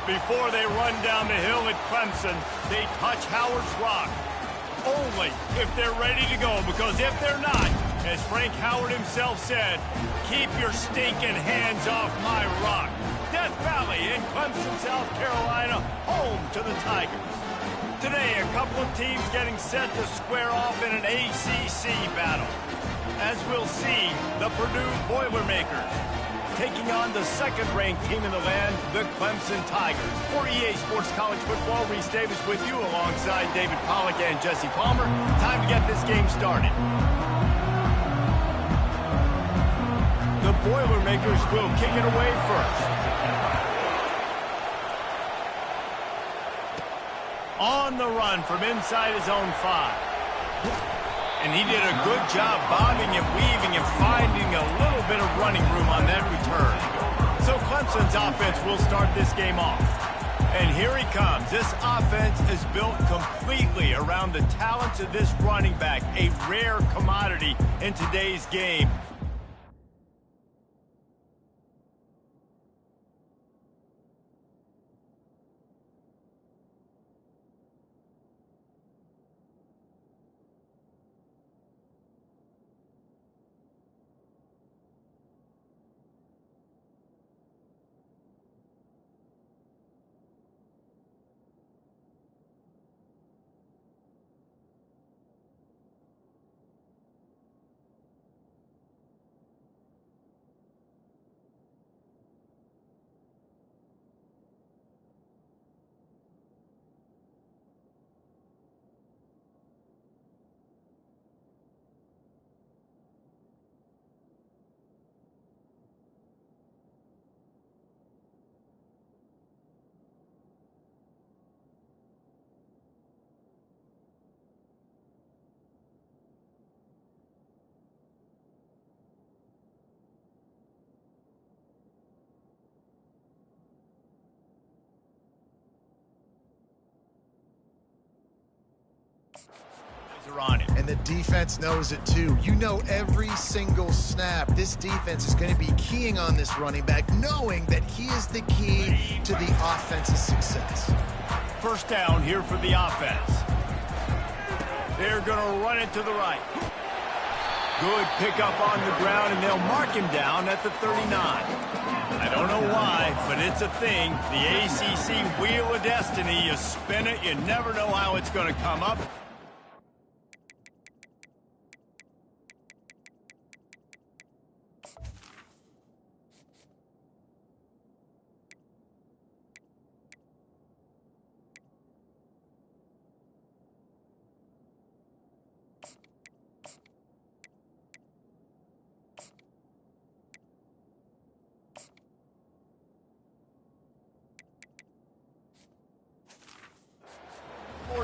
Before they run down the hill at Clemson, they touch Howard's rock. Only if they're ready to go, because if they're not, as Frank Howard himself said, keep your stinking hands off my rock. Death Valley in Clemson, South Carolina, home to the Tigers. Today, a couple of teams getting set to square off in an ACC battle. As we'll see, the Purdue Boilermakers taking on the second-ranked team in the land, the Clemson Tigers. For EA Sports College Football, Reese Davis with you alongside David Pollack and Jesse Palmer. Time to get this game started. The Boilermakers will kick it away first. On the run from inside his own 5. And he did a good job bobbing and weaving and finding a little bit of running room on that return. So Clemson's offense will start this game off. And here he comes. This offense is built completely around the talents of this running back, a rare commodity in today's game. And the defense knows it too. You know, every single snap, this defense is going to be keying on this running back, knowing that he is the key to the offense's success. First down here for the offense. They're going to run it to the right. Good pickup on the ground, and they'll mark him down at the 39. I don't know why, but it's a thing. The ACC Wheel of Destiny, you spin it, you never know how it's going to come up.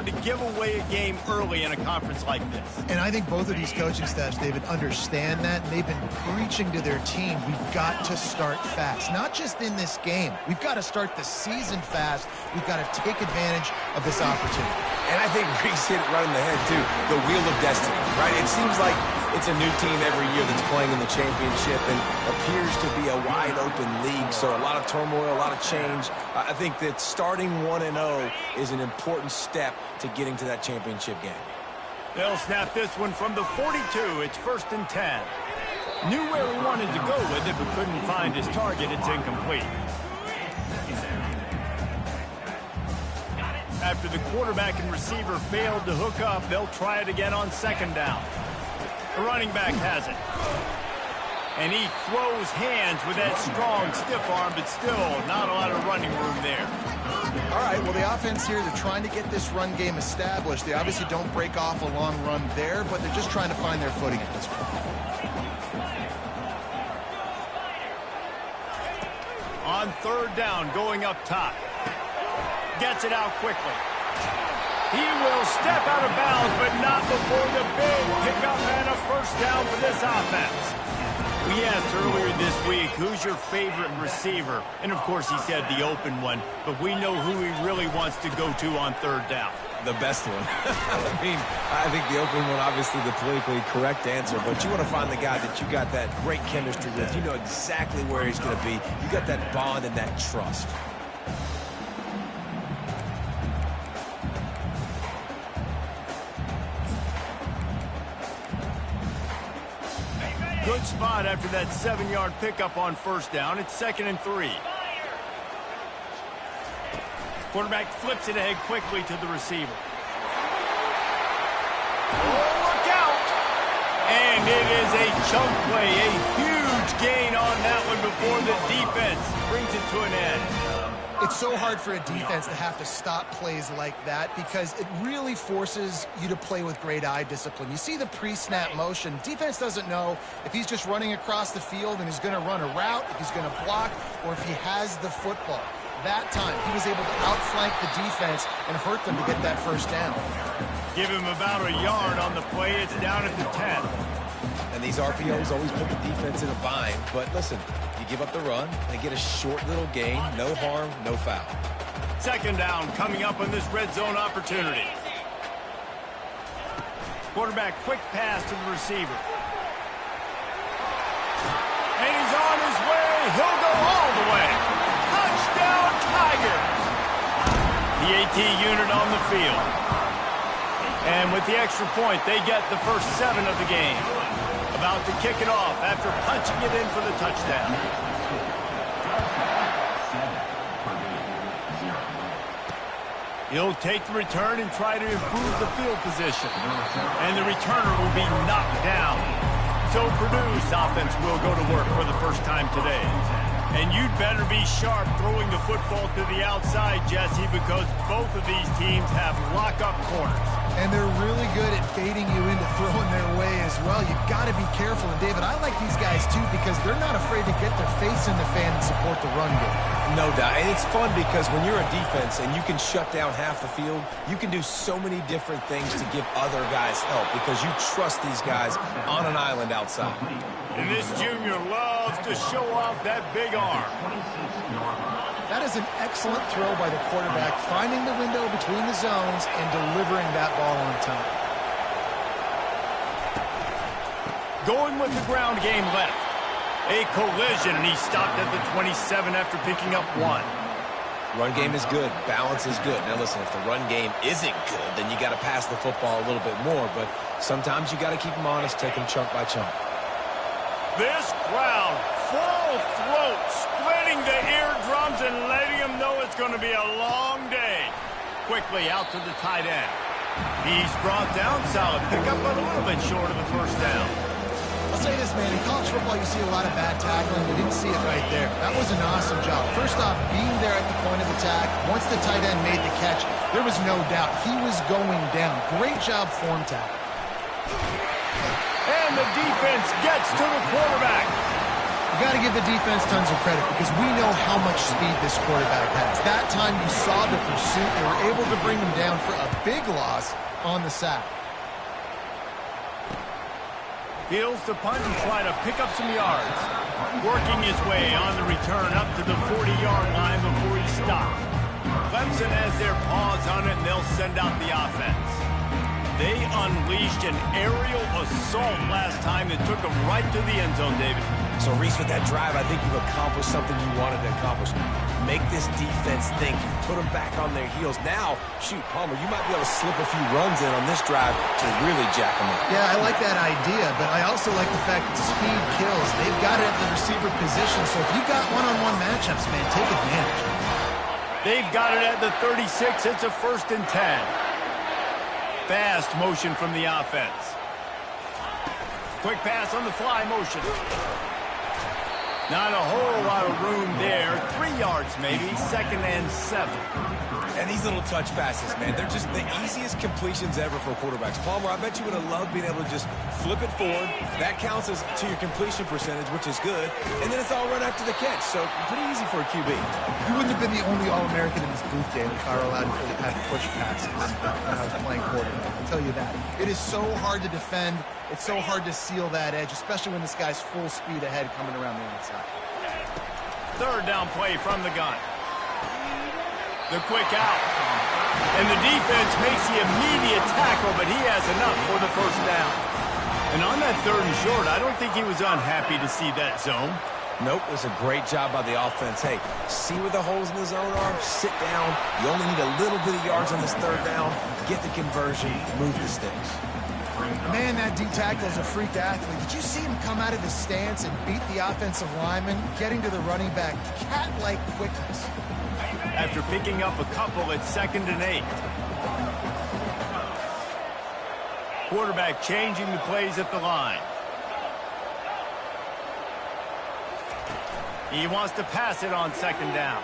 To give away a game early in a conference like this. And I think both of these coaching staffs, David, understand that, and they've been preaching to their team, we've got to start fast. Not just in this game. We've got to start the season fast. We've got to take advantage of this opportunity. And I think Reese hit it right in the head, too. The Wheel of Destiny, right? It seems like it's a new team every year that's playing in the championship and appears to be a wide-open league, so a lot of turmoil, a lot of change. I think that starting 1-0 is an important step to getting to that championship game. They'll snap this one from the 42. It's 1st and 10. Knew where he wanted to go with it, but couldn't find his target. It's incomplete. After the quarterback and receiver failed to hook up, they'll try it again on 2nd down. The running back has it. And he throws hands with that strong, stiff arm, but still not a lot of running room there. All right, well, the offense here, they're trying to get this run game established. They obviously don't break off a long run there, but they're just trying to find their footing at this point. On 3rd down, going up top. Gets it out quickly. He will step out of bounds, but not before the big pickup and a 1st down for this offense. We asked earlier this week, who's your favorite receiver? And, of course, he said the open one, but we know who he really wants to go to on 3rd down. The best one. I mean, I think the open one, obviously the politically correct answer, but you want to find the guy that you got that great chemistry with. You know exactly where he's going to be. You got that bond and that trust. Good spot after that 7-yard pickup on first down. It's 2nd and 3. Quarterback flips it ahead quickly to the receiver. Oh, look out! And it is a chunk play, a huge gain on that one before the defense brings it to an end. It's so hard for a defense to have to stop plays like that because it really forces you to play with great eye discipline. You see the pre-snap motion. Defense doesn't know if he's just running across the field and he's going to run a route, if he's going to block, or if he has the football. That time, he was able to outflank the defense and hurt them to get that first down. Give him about a yard on the play. It's down at the 10. And these RPOs always put the defense in a bind. But listen, you give up the run, they get a short little gain, no harm, no foul. 2nd down coming up on this red zone opportunity. Quarterback quick pass to the receiver. And he's on his way. He'll go all the way. Touchdown, Tiger. The AT unit on the field. And with the extra point, they get the first 7 of the game. About to kick it off after punching it in for the touchdown. He'll take the return and try to improve the field position. And the returner will be knocked down. So Purdue's offense will go to work for the first time today. And you'd better be sharp throwing the football to the outside, Jesse, because both of these teams have lock-up corners. And they're really good at baiting you into throwing their way as well. You've got to be careful. And, David, I like these guys, too, because they're not afraid to get their face in the fan and support the run game. No doubt. And it's fun because when you're a defense and you can shut down half the field, you can do so many different things to give other guys help because you trust these guys on an island outside. And this junior loves to show off that big arm. That is an excellent throw by the quarterback, finding the window between the zones and delivering that ball on time. Going with the ground game left. A collision, and he stopped at the 27 after picking up 1. Run game is good. Balance is good. Now, listen, if the run game isn't good, then you got to pass the football a little bit more. But sometimes you got to keep them honest, take them chunk by chunk. This crowd, full throat, splitting the eardrums and letting them know it's going to be a long day. Quickly out to the tight end. He's brought down, solid pickup, but a little bit short of the first down. I'll say this, man, in college football you see a lot of bad tackling. We didn't see it right there. That was an awesome job. First off, being there at the point of attack. Once the tight end made the catch, there was no doubt he was going down. Great job form tackle. And the defense gets to the quarterback. You got to give the defense tons of credit because we know how much speed this quarterback has. That time you saw the pursuit. They were able to bring him down for a big loss on the sack. Feels the punt and try to pick up some yards. Working his way on the return up to the 40-yard line before he stopped. Clemson has their paws on it, and they'll send out the offense. They unleashed an aerial assault last time that took them right to the end zone, David. So, Reese, with that drive, I think you've accomplished something you wanted to accomplish. Make this defense think. Put them back on their heels. Now, shoot, Palmer, you might be able to slip a few runs in on this drive to really jack them up. Yeah, I like that idea, but I also like the fact that speed kills. They've got it at the receiver position, so if you got one-on-one matchups, man, take advantage. They've got it at the 36. It's a 1st and 10. Fast motion from the offense. Quick pass on the fly motion. Not a whole lot of room there. 3 yards maybe. 2nd and 7. And these little touch passes, man, they're just the easiest completions ever for quarterbacks. Palmer, I bet you would have loved being able to just flip it forward. That counts as to your completion percentage, which is good. And then it's all run after the catch. So pretty easy for a QB. You wouldn't have been the only All-American in this booth, David, if I were allowed to have push passes when I was playing quarterback. I'll tell you that. It is so hard to defend. It's so hard to seal that edge, especially when this guy's full speed ahead coming around the outside. 3rd down play from the gun. The quick out. And the defense makes the immediate tackle, but he has enough for the first down. And on that 3rd and short, I don't think he was unhappy to see that zone. Nope, it was a great job by the offense. Hey, see where the holes in the zone are, sit down. You only need a little bit of yards on this 3rd down. Get the conversion, move the sticks. Man, that D tackle is a freak athlete. Did you see him come out of his stance and beat the offensive lineman, getting to the running back? Cat-like quickness. After picking up a couple at 2nd and 8. Quarterback changing the plays at the line. He wants to pass it on 2nd down.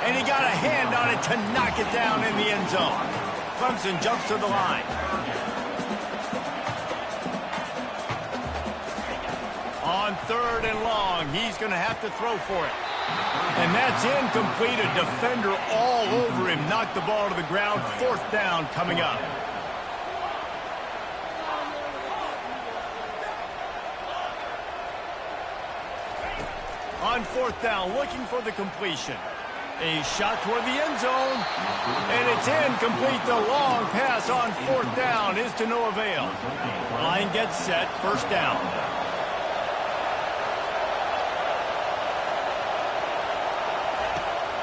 And he got a hand on it to knock it down in the end zone. Clemson jumps to the line. On 3rd and long, he's going to have to throw for it. And that's incomplete. A defender all over him. Knocked the ball to the ground. 4th down coming up. On 4th down, looking for the completion. A shot toward the end zone. And it's incomplete. The long pass on 4th down is to no avail. Line gets set. 1st down.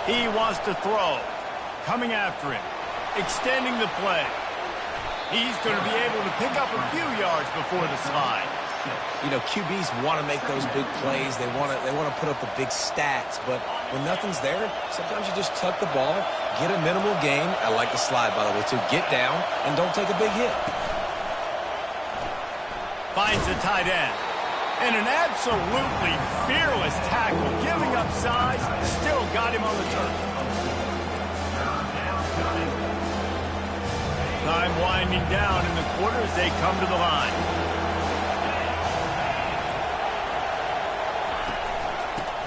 He wants to throw. Coming after him. Extending the play. He's going to be able to pick up a few yards before the slide. You know, QBs want to make those big plays. They want to put up the big stats. But when nothing's there, sometimes you just tuck the ball, get a minimal gain. I like the slide, by the way, too. Get down and don't take a big hit. Finds the tight end. And an absolutely fearless tackle. Giving up size, still got him on the turf. Time winding down in the quarter as they come to the line.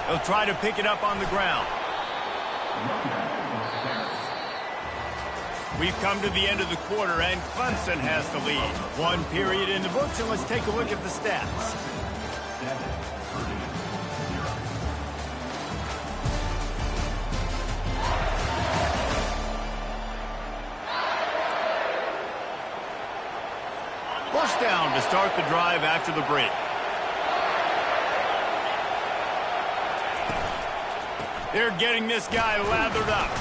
They'll try to pick it up on the ground. We've come to the end of the quarter, and Clemson has the lead. 1 period in the books, and let's take a look at the stats. First down to start the drive after the break. They're getting this guy lathered up.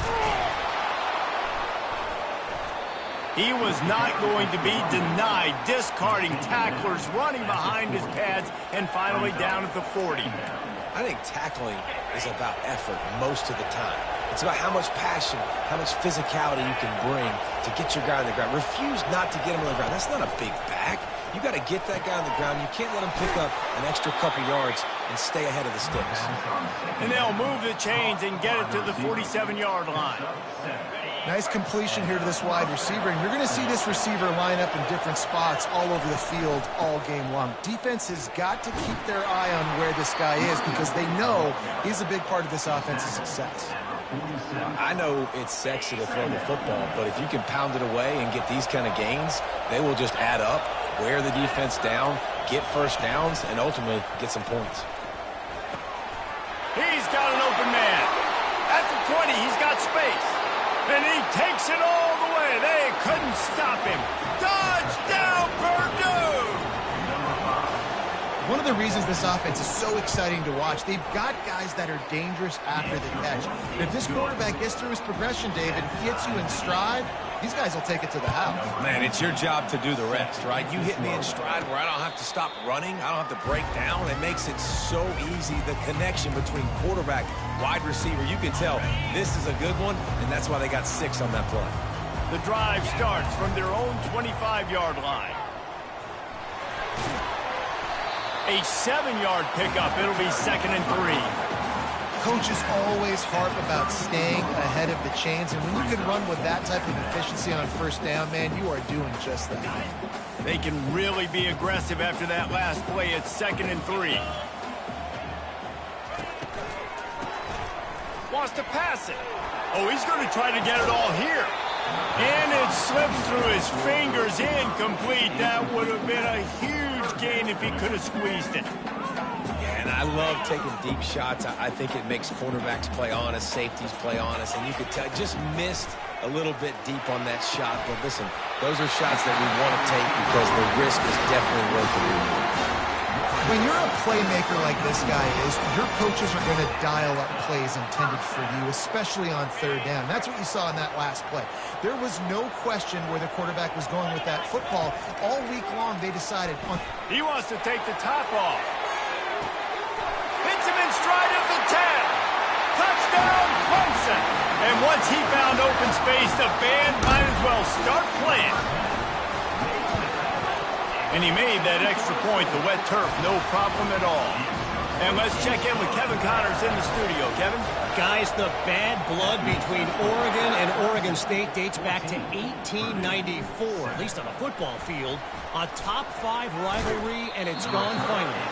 He was not going to be denied, discarding tacklers, running behind his pads, and finally down at the 40. I think tackling is about effort most of the time. It's about how much passion, how much physicality you can bring to get your guy on the ground. Refuse not to get him on the ground. That's not a big back. You got to get that guy on the ground. You can't let him pick up an extra couple yards and stay ahead of the sticks. And they'll move the chains and get it to the 47-yard line. Nice completion here to this wide receiver, and you're going to see this receiver line up in different spots all over the field all game long. Defense has got to keep their eye on where this guy is because they know he's a big part of this offense's success. I know it's sexy to throw the football, but if you can pound it away and get these kind of gains, they will just add up, wear the defense down, get first downs, and ultimately get some points. He's got an open man. At the 20, he's got space. And he takes it all the way. They couldn't stop him. Touchdown, Purdue! One of the reasons this offense is so exciting to watch, they've got guys that are dangerous after the catch. And if this quarterback gets through his progression, David, hits you in stride, these guys will take it to the house. Man, it's your job to do the rest, right? You hit me in stride where I don't have to stop running. I don't have to break down. It makes it so easy. The connection between quarterback, wide receiver, you can tell this is a good one, and that's why they got 6 on that play. The drive starts from their own 25-yard line. A 7-yard pickup. It'll be 2nd and 3. Coaches always harp about staying ahead of the chains, and when you can run with that type of efficiency on first down, man, you are doing just that. They can really be aggressive after that last play at 2nd and 3. Wants to pass it. Oh, he's going to try to get it all here. And it slips through his fingers, incomplete. That would have been a huge gain if he could have squeezed it. Yeah, and I love taking deep shots. I think it makes cornerbacks play honest, safeties play honest, and you could tell just missed a little bit deep on that shot. But listen, those are shots that we want to take because the risk is definitely worth the reward. When you're a playmaker like this guy is, your coaches are going to dial up plays intended for you, especially on third down. That's what you saw in that last play. There was no question where the quarterback was going with that football. All week long, they decided on... He wants to take the top off. Hits him in stride at the 10. Touchdown, Clemson. And once he found open space, the band might as well start playing. And he made that extra point, the wet turf, no problem at all. And let's check in with Kevin Connors in the studio. Kevin? Guys, the bad blood between Oregon and Oregon State dates back to 1894, at least on a football field. A top-5 rivalry, and it's gone finally.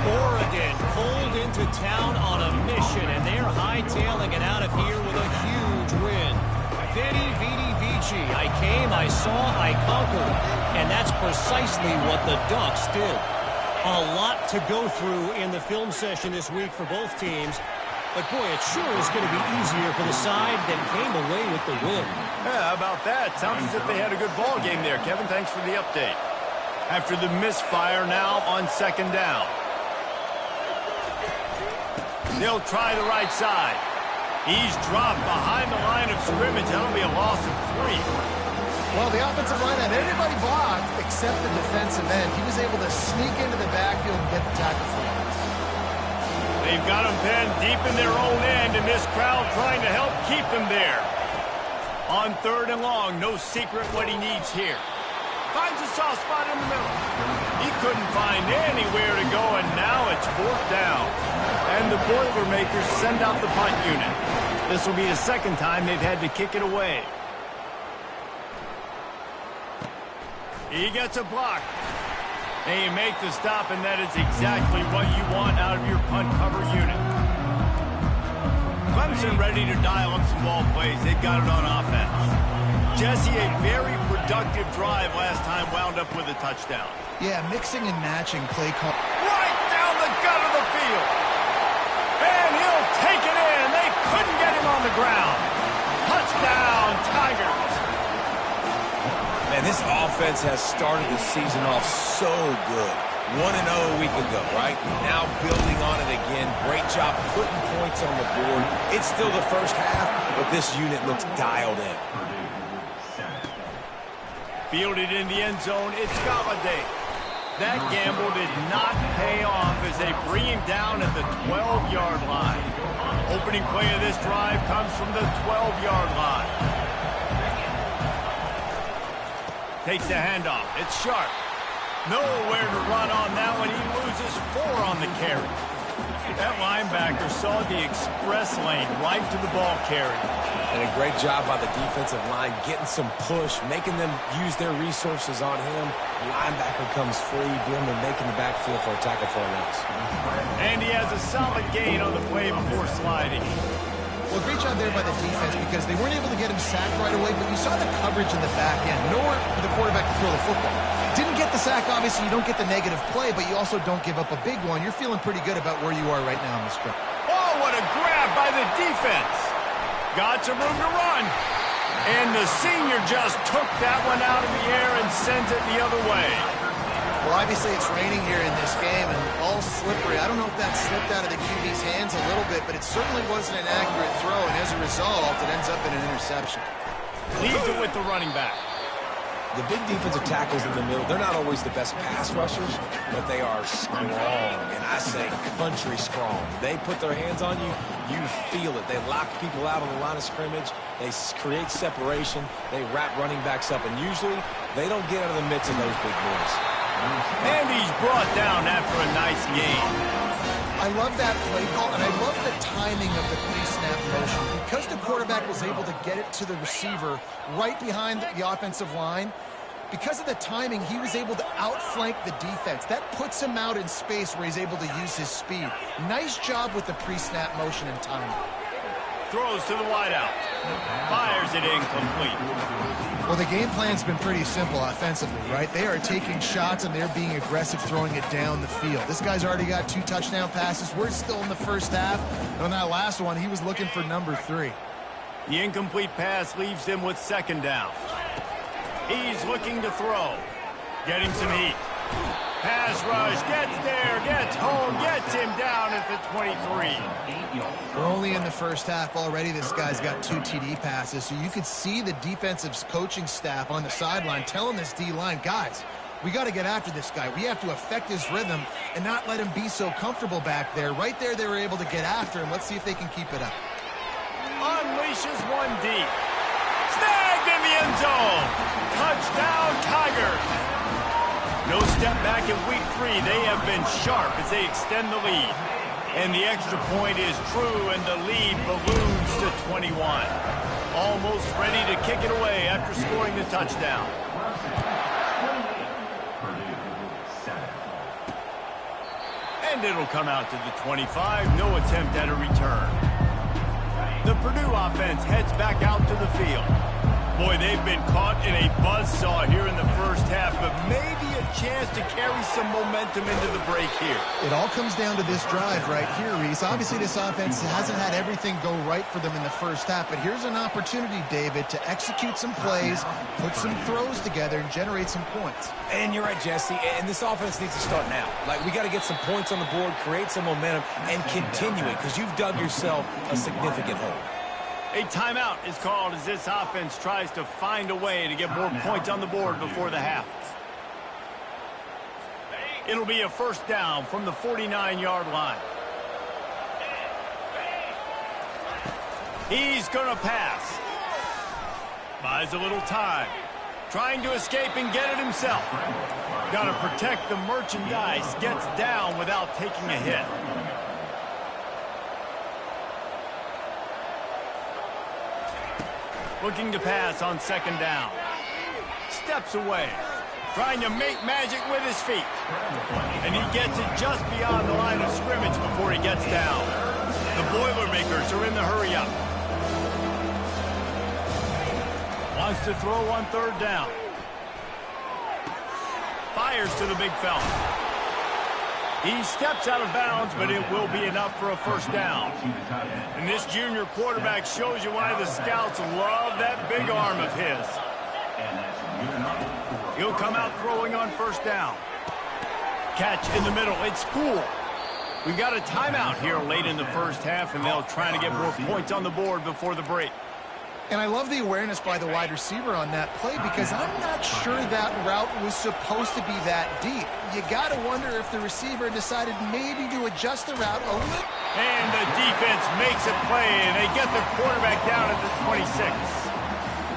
Oregon pulled into town on a mission, and they're hightailing it out of here with a huge win. Veni, vidi, vici. I came, I saw, I conquered. And that's precisely what the Ducks did. A lot to go through in the film session this week for both teams. But, boy, it sure is going to be easier for the side that came away with the win. Yeah, how about that? Sounds as if they had a good ball game there, Kevin. Thanks for the update. After the misfire, now on second down. They'll try the right side. He's dropped behind the line of scrimmage. That'll be a loss of 3. Well, the offensive line had everybody blocked except the defensive end. He was able to sneak into the backfield and get the tackle for him. They've got him pinned deep in their own end, and this crowd trying to help keep them there. On third and long, no secret what he needs here. Finds a soft spot in the middle. He couldn't find anywhere to go, and now it's fourth down. And the Boilermakers send out the punt unit. This will be the second time they've had to kick it away. He gets a block. And you make the stop, and that is exactly what you want out of your punt cover unit. Clemson ready to dial up some ball plays. They've got it on offense. Jesse, a very productive drive last time, wound up with a touchdown. Yeah, mixing and matching play call. Right down the gut of the field. And he'll take it in. They couldn't get him on the ground. Touchdown, Tigers. Man, this offense has started the season off so good. 1-0 a week ago, right? Now building on it again. Great job putting points on the board. It's still the first half, but this unit looks dialed in. Fielded in the end zone, it's Galladay. That gamble did not pay off as they bring him down at the 12-yard line. Opening play of this drive comes from the 12-yard line. Takes the handoff. It's Sharp. Nowhere to run on that one. He loses 4 on the carry. That linebacker saw the express lane right to the ball carrier. And a great job by the defensive line, getting some push, making them use their resources on him. The linebacker comes free, doing the making the backfield for a tackle for a loss. And he has a solid gain on the play before sliding. Well, great job there by the defense because they weren't able to get him sacked right away, but you saw the coverage in the back end. Nowhere for the quarterback to throw the football. Didn't get the sack, obviously. You don't get the negative play, but you also don't give up a big one. You're feeling pretty good about where you are right now in the stretch. Oh, what a grab by the defense. Got some room to run. And the senior just took that one out of the air and sends it the other way. Well, obviously it's raining here in this game and all slippery. I don't know if that slipped out of the QB's hands a little bit, but it certainly wasn't an accurate throw, and as a result, it ends up in an interception. Leaves it with the running back. The big defensive tackles in the middle, they're not always the best pass rushers, but they are strong, and I say country strong. They put their hands on you, you feel it. They lock people out on the line of scrimmage. They create separation. They wrap running backs up, and usually they don't get out of the midst of those big boys. And he's brought down after a nice gain. I love that play call, and I love the timing of the pre-snap motion. Because the quarterback was able to get it to the receiver right behind the offensive line, because of the timing, he was able to outflank the defense. That puts him out in space where he's able to use his speed. Nice job with the pre-snap motion and timing. Throws to the wideout. Fires it incomplete. Well, the game plan's been pretty simple offensively, right? They are taking shots, and they're being aggressive throwing it down the field. This guy's already got 2 touchdown passes. We're still in the first half. And on that last one, he was looking for number 3. The incomplete pass leaves him with second down. He's looking to throw. Getting some heat. Pass rush, gets there, gets home, gets him down at the 23. We're only in the first half already. This guy's got 2 TD passes, so you could see the defensive coaching staff on the sideline telling this D-line, guys, we got to get after this guy. We have to affect his rhythm and not let him be so comfortable back there. Right there, they were able to get after him. Let's see if they can keep it up. Unleashes one deep. Snagged in the end zone. Touchdown, Tigers. No step back in week 3. They have been sharp as they extend the lead. And the extra point is true, and the lead balloons to 21. Almost ready to kick it away after scoring the touchdown. And it'll come out to the 25. No attempt at a return. The Purdue offense heads back out to the field. Boy, they've been caught in a buzzsaw here in the first half, but maybe a chance to carry some momentum into the break here. It all comes down to this drive right here, Reese. Obviously, this offense hasn't had everything go right for them in the first half, but here's an opportunity, David, to execute some plays, put some throws together, and generate some points. And you're right, Jesse, and this offense needs to start now. Like, we got to get some points on the board, create some momentum, and continue it, because you've dug yourself a significant hole. A timeout is called as this offense tries to find a way to get more points on the board before the half. It'll be a first down from the 49-yard line. He's going to pass. Buys a little time. Trying to escape and get it himself. Got to protect the merchandise. Gets down without taking a hit. Looking to pass on second down. Steps away. Trying to make magic with his feet. And he gets it just beyond the line of scrimmage before he gets down. The Boilermakers are in the hurry up. Wants to throw on third down. Fires to the big fella. He steps out of bounds, but it will be enough for a first down. And this junior quarterback shows you why the scouts love that big arm of his. He'll come out throwing on first down. Catch in the middle. It's Poole. We've got a timeout here late in the first half, and they'll try to get more points on the board before the break. And I love the awareness by the wide receiver on that play because I'm not sure that route was supposed to be that deep. You got to wonder if the receiver decided maybe to adjust the route a little. And the defense makes a play, and they get the quarterback down at the 26.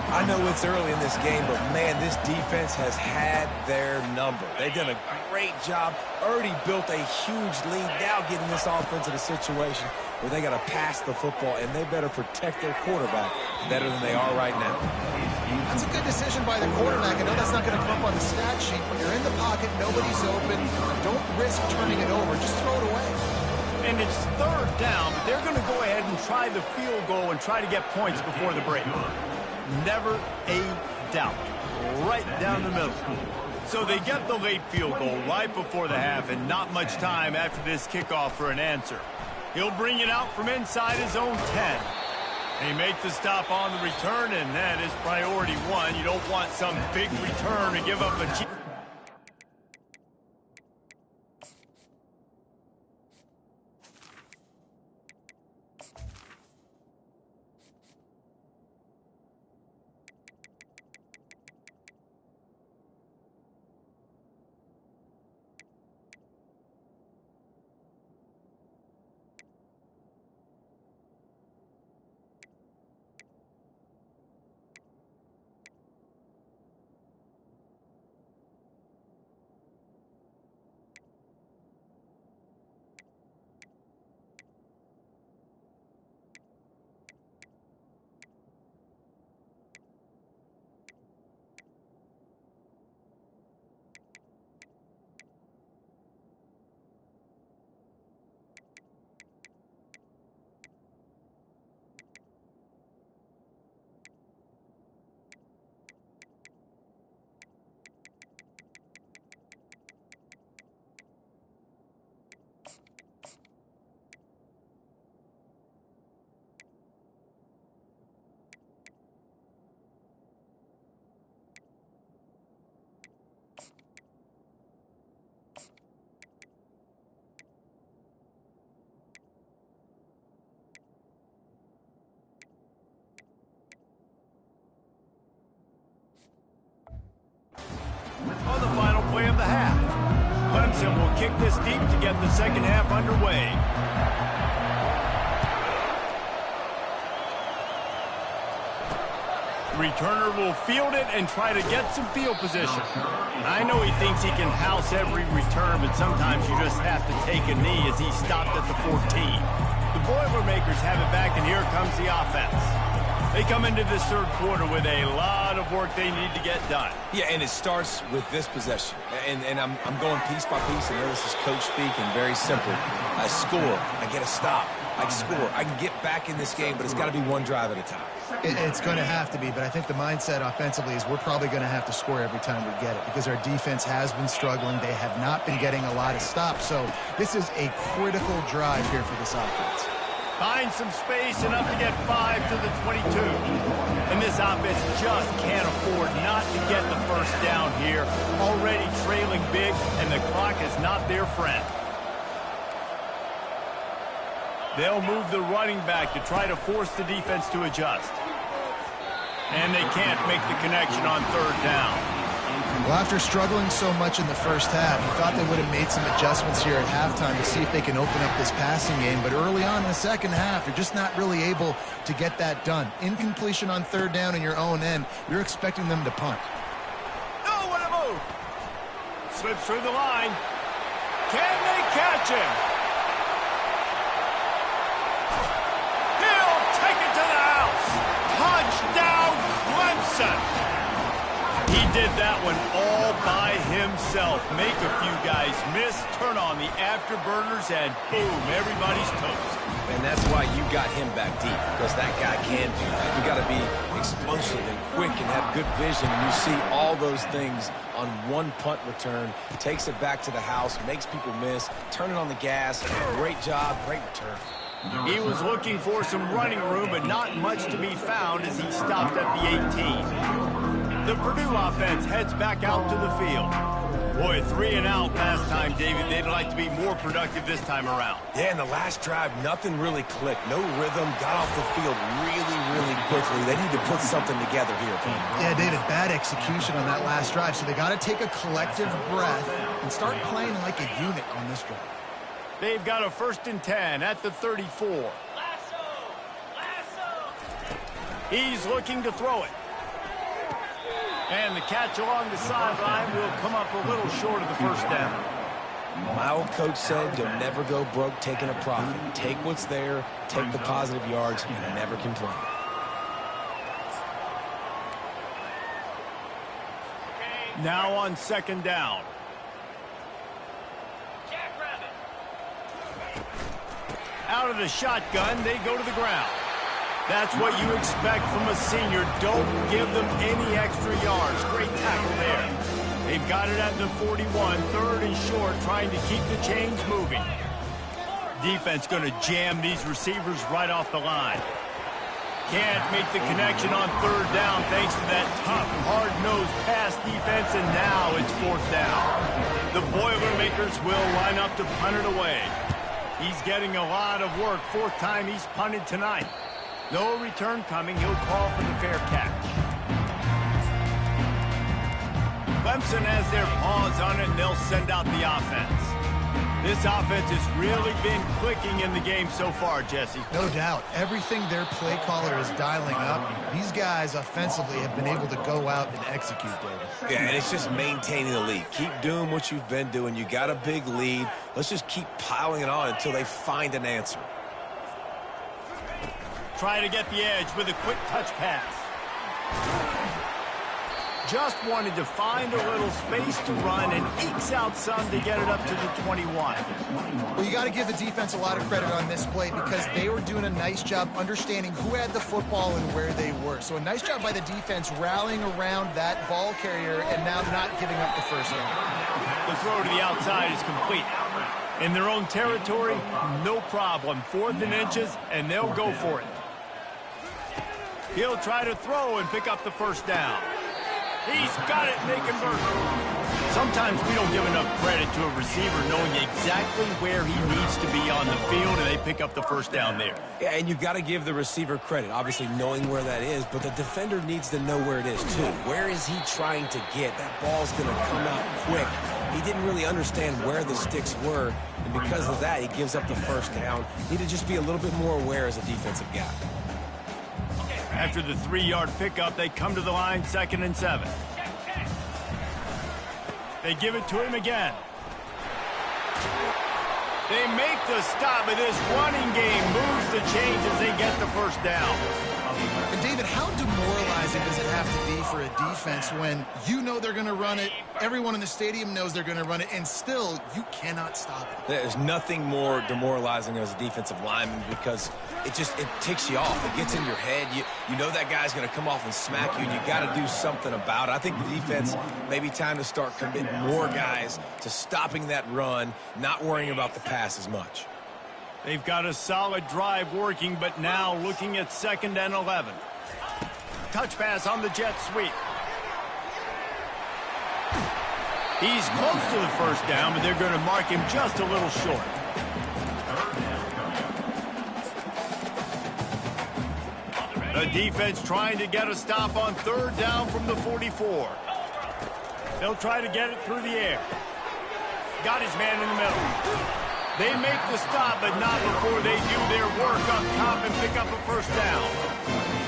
I know it's early in this game, but, man, this defense has had their number. They've done a great job, already built a huge lead, now getting this offense in a situation where they got to pass the football, and they better protect their quarterback better than they are right now. That's a good decision by the quarterback. I know that's not going to come up on the stat sheet, but you're in the pocket, nobody's open. Don't risk turning it over. Just throw it away. And it's third down, but they're going to go ahead and try the field goal and try to get points before the break. Never a doubt. Right down the middle. So they get the late field goal right before the half and not much time after this kickoff for an answer. He'll bring it out from inside his own 10. They make the stop on the return, and that is priority one. You don't want some big return to give up a cheap. kick this deep to get the second half underway. Returner will field it and try to get some field position. I know he thinks he can house every return, but sometimes you just have to take a knee as he stopped at the 14. The Boilermakers have it back, and here comes the offense. They come into this third quarter with a lot of work they need to get done. Yeah, and it starts with this possession. And I'm going piece by piece, and this is coach speak, and very simple. I score. I get a stop. I score. I can get back in this game, but it's got to be one drive at a time. It's going to have to be, but I think the mindset offensively is we're probably going to have to score every time we get it because our defense has been struggling. They have not been getting a lot of stops, so this is a critical drive here for this offense. Find some space, enough to get 5 to the 22. And this offense just can't afford not to get the first down here. Already trailing big, and the clock is not their friend. They'll move the running back to try to force the defense to adjust. And they can't make the connection on third down. Well, after struggling so much in the first half, you thought they would have made some adjustments here at halftime to see if they can open up this passing game. But early on in the second half, they're just not really able to get that done. Incompletion on third down in your own end, you're expecting them to punt. Nowhere to move. Slips through the line. Can they catch him? He'll take it to the house. Touchdown, Clemson. He did that one all by himself. Make a few guys miss, turn on the afterburners, and boom, everybody's toast. And that's why you got him back deep, because that guy can do that. You got to be explosive and quick and have good vision, and you see all those things on one punt return. Takes it back to the house, makes people miss, turning on the gas. Great job, great return. He was looking for some running room, but not much to be found as he stopped at the 18. The Purdue offense heads back out to the field. Boy, 3 and out last time, David. They'd like to be more productive this time around. Yeah, in the last drive, nothing really clicked. No rhythm, got off the field really, really quickly. They need to put something together here. Yeah, David, bad execution on that last drive, so they got to take a collective breath and start playing like a unit on this drive. They've got a 1st and 10 at the 34. He's looking to throw it. And the catch along the sideline will come up a little short of the first down. My old coach said you'll never go broke taking a profit. Take what's there, take the positive yards, and never complain. Now on 2nd down. Out of the shotgun, they go to the ground. That's what you expect from a senior. Don't give them any extra yards. Great tackle there. They've got it at the 41, 3rd and short, trying to keep the chains moving. Defense going to jam these receivers right off the line. Can't make the connection on 3rd down thanks to that tough, hard-nosed pass defense, and now it's 4th down. The Boilermakers will line up to punt it away. He's getting a lot of work. 4th time he's punted tonight. No return coming. He'll call for the fair catch. Clemson has their paws on it, and they'll send out the offense. This offense has really been clicking in the game so far, Jesse. No doubt. Everything their play caller is dialing up, these guys offensively have been able to go out and execute, David. Yeah, and it's just maintaining the lead. Keep doing what you've been doing. You got a big lead. Let's just keep piling it on until they find an answer. Try to get the edge with a quick touch pass. Just wanted to find a little space to run and ekes out some to get it up to the 21. Well, you got to give the defense a lot of credit on this play because they were doing a nice job understanding who had the football and where they were. So a nice job by the defense rallying around that ball carrier and now not giving up the first down. The throw to the outside is complete. In their own territory, no problem. 4th and inches, and they'll go for it. He'll try to throw and pick up the first down. He's got it, and they convert. Sometimes we don't give enough credit to a receiver knowing exactly where he needs to be on the field, and they pick up the first down there. Yeah, and you got to give the receiver credit, obviously knowing where that is, but the defender needs to know where it is, too. Where is he trying to get? That ball's going to come out quick. he didn't really understand where the sticks were, and because of that, he gives up the first down. Need to just be a little bit more aware as a defensive guy. After the 3-yard pickup, they come to the line, 2nd and 7. They give it to him again. They make the stop, but this running game moves the chains as they get the first down. And David, how demoralizing does it have to be for a defense when you know they're going to run it, everyone in the stadium knows they're going to run it, and still you cannot stop it? There's nothing more demoralizing as a defensive lineman because it ticks you off. It gets in your head. You know that guy's going to come off and smack you, and you got to do something about it. I think the defense may be time to start committing more guys to stopping that run, not worrying about the pass as much. They've got a solid drive working, but now looking at 2nd and 11. Touch pass on the jet sweep. He's close to the first down, but they're going to mark him just a little short. The defense trying to get a stop on 3rd down from the 44. They'll try to get it through the air. Got his man in the middle. They make the stop, but not before they do their work up top and pick up a first down.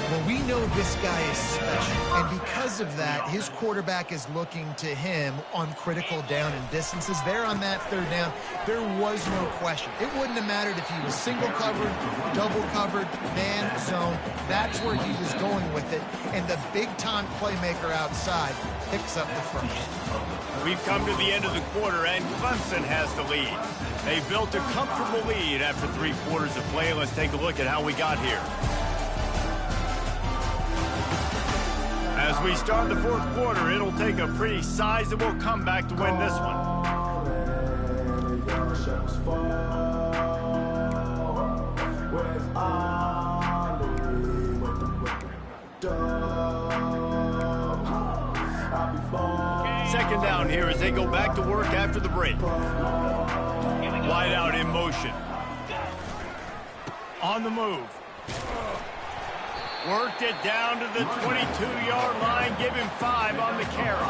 Well, we know this guy is special, and because of that, his quarterback is looking to him on critical down and distances. There on that 3rd down, there was no question. It wouldn't have mattered if he was single covered, double covered, man, zone. That's where he was going with it, and the big-time playmaker outside picks up the first. We've come to the end of the quarter, and Clemson has the lead. They built a comfortable lead after 3 quarters of play. Let's take a look at how we got here. As we start the 4th quarter, it'll take a pretty sizable comeback to win this one. Second down here as they go back to work after the break. Wide out in motion. On the move. Worked it down to the 22-yard line. Give him 5 on the carry.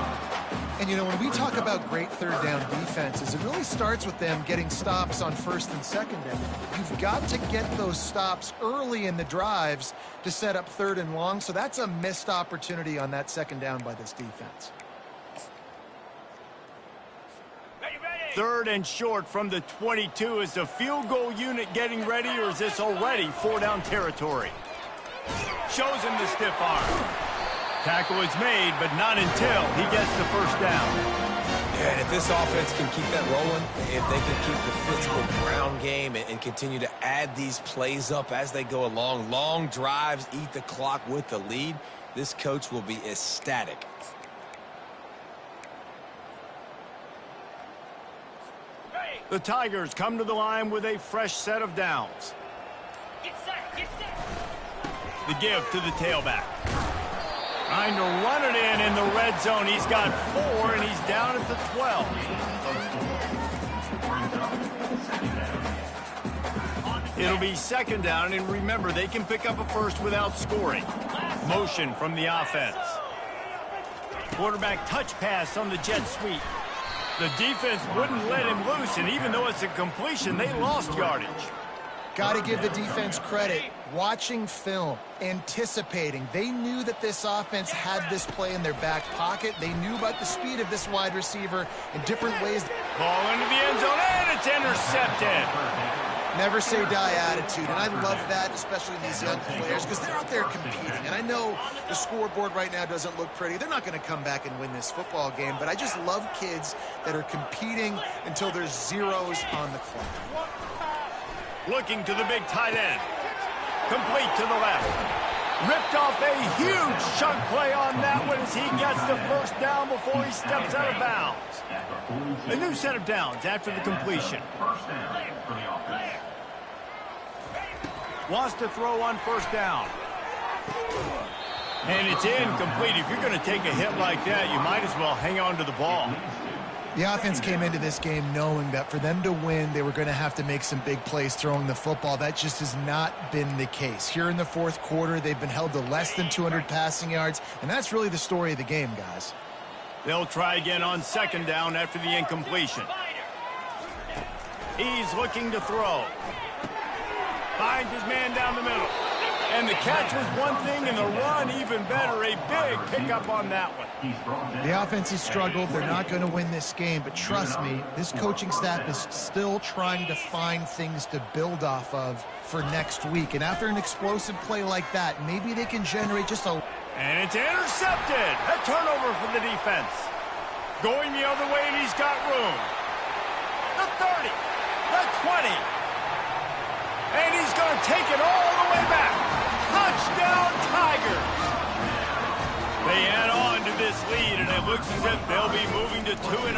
And, you know, when we talk about great 3rd down defenses, it really starts with them getting stops on 1st and 2nd down. You've got to get those stops early in the drives to set up 3rd and long, so that's a missed opportunity on that 2nd down by this defense. 3rd and short from the 22. Is the field goal unit getting ready, or is this already 4-down territory? Shows him the stiff arm. Tackle is made, but not until he gets the first down. Yeah, and if this offense can keep that rolling, if they can keep the physical ground game and continue to add these plays up as they go along, long drives, eat the clock with the lead, this coach will be ecstatic. The Tigers come to the line with a fresh set of downs. The give to the tailback. Trying to run it in the red zone. He's got 4, and he's down at the 12. It'll be 2nd down, and remember, they can pick up a first without scoring. Motion from the offense. Quarterback touch pass on the jet sweep. The defense wouldn't let him loose, and even though it's a completion, they lost yardage. Got to give the defense credit. Watching film, anticipating. They knew that this offense had this play in their back pocket. They knew about the speed of this wide receiver in different ways. Ball into the end zone, and it's intercepted. Never say die attitude, and I love that, especially in these young players, because they're out there competing. And I know the scoreboard right now doesn't look pretty. They're not going to come back and win this football game, but I just love kids that are competing until there's zeros on the clock. Looking to the big tight end. Complete to the left. Ripped off a huge chunk play on that one as he gets the first down before he steps out of bounds. A new set of downs after the completion. Wants to throw on first down. And it's incomplete. If you're going to take a hit like that, you might as well hang on to the ball. The offense came into this game knowing that for them to win, they were going to have to make some big plays throwing the football. That just has not been the case. Here in the 4th quarter, they've been held to less than 200 passing yards, and that's really the story of the game, guys. They'll try again on second down after the incompletion. He's looking to throw. Finds his man down the middle. And the catch was one thing, and the run even better. A big pickup on that one. The offense has struggled. They're not going to win this game, but trust me, this coaching staff is still trying to find things to build off of for next week. And after an explosive play like that, maybe they can generate just a... And it's intercepted. A turnover for the defense. Going the other way, and he's got room. The 30, the 20. And he's going to take it all the way back. Touchdown, Tigers. They add on to this lead, and it looks as if they'll be moving to 2-0.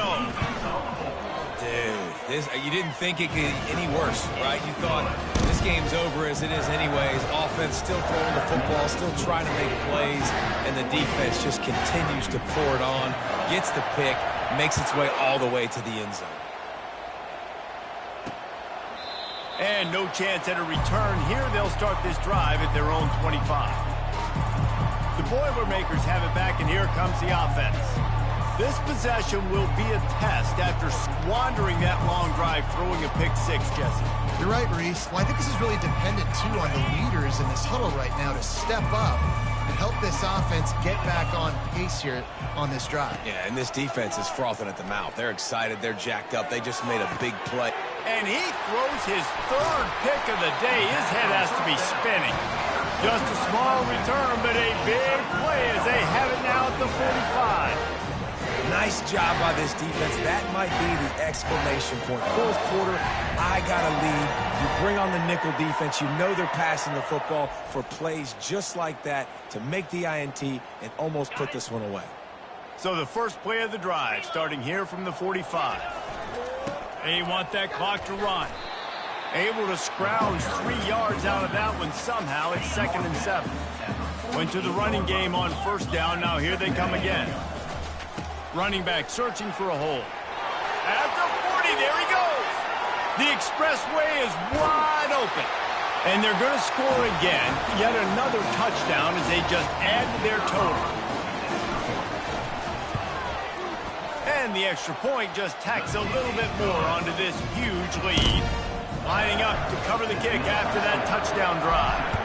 Dude, you didn't think it could get any worse, right? You thought this game's over as it is anyways. Offense still throwing the football, still trying to make plays, and the defense just continues to pour it on, gets the pick, makes its way all the way to the end zone. And no chance at a return here. They'll start this drive at their own 25. The Boilermakers have it back, and here comes the offense. This possession will be a test after squandering that long drive, throwing a pick six, Jesse. You're right, Reese. Well, I think this is really dependent, too, on the leaders in this huddle right now to step up and help this offense get back on pace here on this drive. Yeah, and this defense is frothing at the mouth. They're excited. They're jacked up. They just made a big play. And he throws his third pick of the day. His head has to be spinning. Just a small return, but a big play as they have it now at the 45. Nice job by this defense. That might be the exclamation point. Fourth quarter, I got a lead. You bring on the nickel defense. You know they're passing the football for plays just like that to make the INT and almost put this one away. So the first play of the drive, starting here from the 45. They want that clock to run. Able to scrounge 3 yards out of that one somehow. It's 2nd and 7. Went to the running game on first down. Now here they come again. Running back searching for a hole. At the 40, there he goes. The expressway is wide open. And they're going to score again. Yet another touchdown as they just add to their total. And the extra point just tacks a little bit more onto this huge lead. Lining up to cover the kick after that touchdown drive.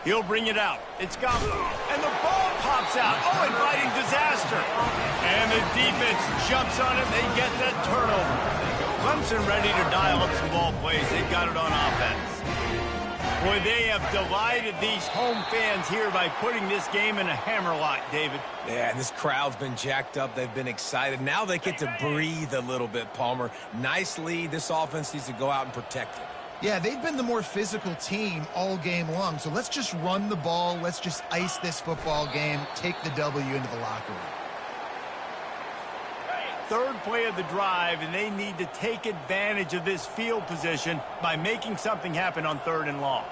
He'll bring it out. It's Gobble. And the ball pops out. Oh, inviting disaster. And the defense jumps on it. They get that turnover. Clemson ready to dial up some ball plays. They've got it on offense. Boy, they have delighted these home fans here by putting this game in a hammerlock, David. Yeah, and this crowd's been jacked up. They've been excited. Now they get to breathe a little bit, Palmer. Nice lead. This offense needs to go out and protect it. Yeah, they've been the more physical team all game long. So let's just run the ball. Let's just ice this football game, take the W into the locker room. Third play of the drive, and they need to take advantage of this field position by making something happen on 3rd and long.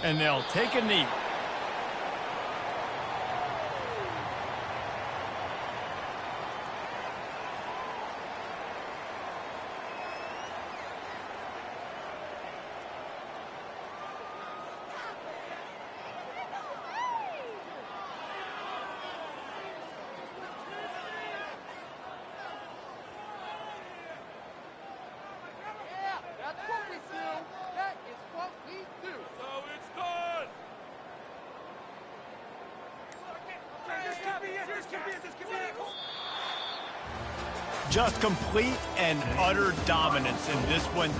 And they'll take a knee. Just complete and utter dominance in this one.